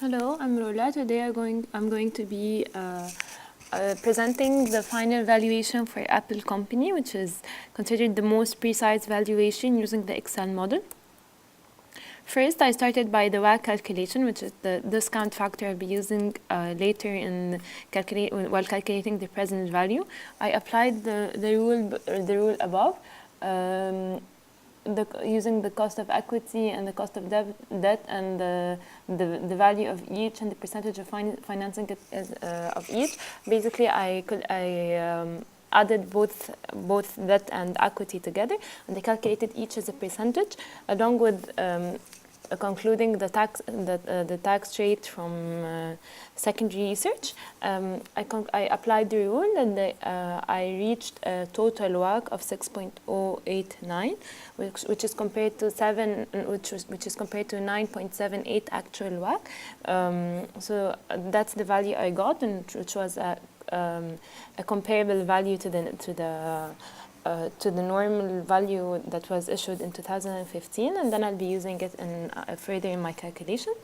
Hello, I'm Rola. Today I'm going to be presenting the final valuation for Apple company, which is considered the most precise valuation using the Excel model. First, I started by the WACC calculation, which is the discount factor I'll be using later in while calculating the present value. I applied the rule above. Using the cost of equity and the cost of debt and the value of each and the percentage of financing of each. Basically, I added both debt and equity together, and I calculated each as a percentage, along with concluding the tax rate from secondary research. I applied the rule, and I reached a total WACC of 6.089, which is compared to 9.78 actual WACC. So that's the value I got, and which was a comparable value to the normal value that was issued in 2015, and then I'll be using it further in my calculation.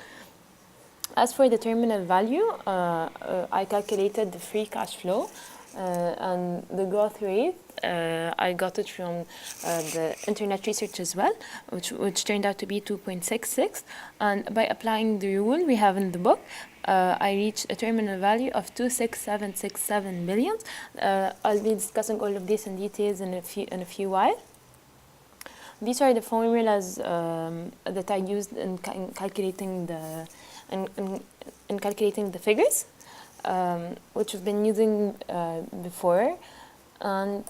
As for the terminal value, I calculated the free cash flow and the growth rate. I got it from the internet research as well, which turned out to be 2.66. And by applying the rule we have in the book, I reached a terminal value of 26767 billion. I'll be discussing all of this in details in a few while. These are the formulas that I used in calculating the figures, which we've been using before. And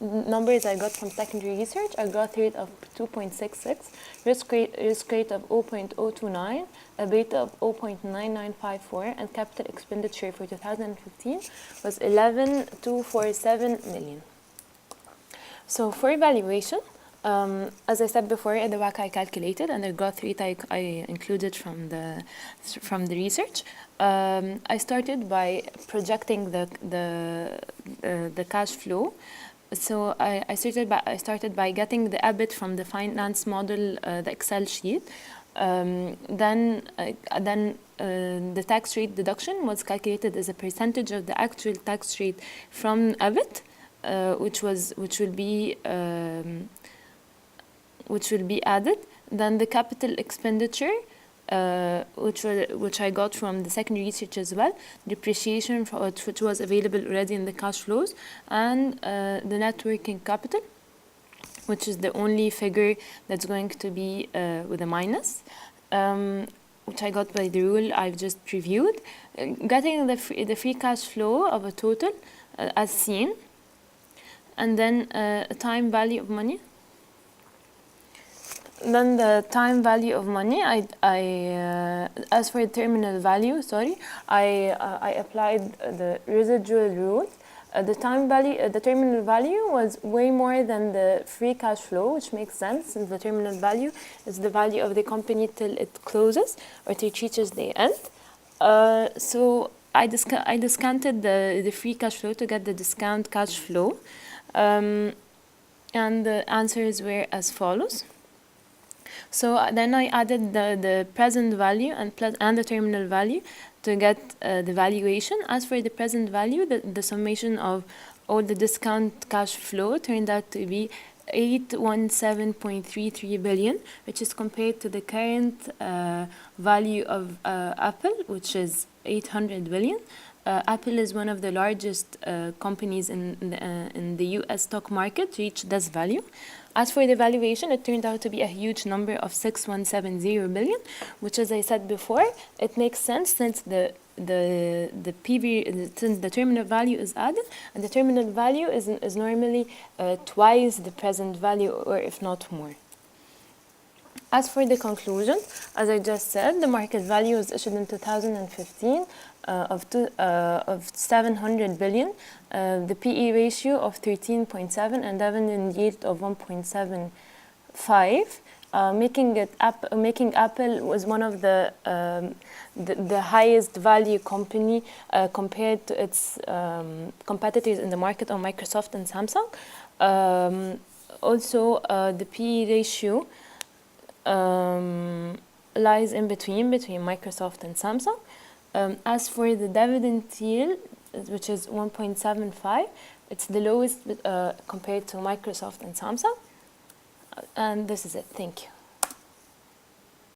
numbers I got from secondary research: a growth rate of 2.66, risk rate of 0.029, a beta of 0.9954, and capital expenditure for 2015 was 11,247 million. So for evaluation, as I said before, the WACC I calculated and the growth rate I included from the research. I started by projecting the cash flow. So I started by getting the EBIT from the finance model, the Excel sheet. Then the tax rate deduction was calculated as a percentage of the actual tax rate from EBIT, which will be added. Then the capital expenditure, which I got from the secondary research as well, depreciation which was available already in the cash flows, and the net working capital, which is the only figure that's going to be with a minus, which I got by the rule I've just reviewed. Getting the free cash flow of a total as seen, and then a time value of money. Then the time value of money, as for the terminal value, I applied the residual rule. The terminal value was way more than the free cash flow, which makes sense since the terminal value is the value of the company till it closes or till it reaches the end. So I discounted the free cash flow to get the discount cash flow, and the answers were as follows. So then I added the present value and the terminal value to get the valuation. As for the present value, the summation of all the discount cash flow turned out to be 817.33 billion, which is compared to the current value of Apple, which is 800 billion. Apple is one of the largest companies in the US stock market to reach this value. As for the valuation, it turned out to be a huge number of 6,170 billion, which, as I said before, it makes sense since the terminal value is added, and the terminal value is normally twice the present value, or if not more. As for the conclusion, as I just said, the market value was issued in 2015 of 700 billion, the PE ratio of 13.7, and dividend yield of 1.75, making Apple was one of the highest value company compared to its competitors in the market of Microsoft and Samsung. Also, the PE ratio lies in between Microsoft and Samsung. As for the dividend yield, which is 1.75, it's the lowest compared to Microsoft and Samsung. And this is it. Thank you.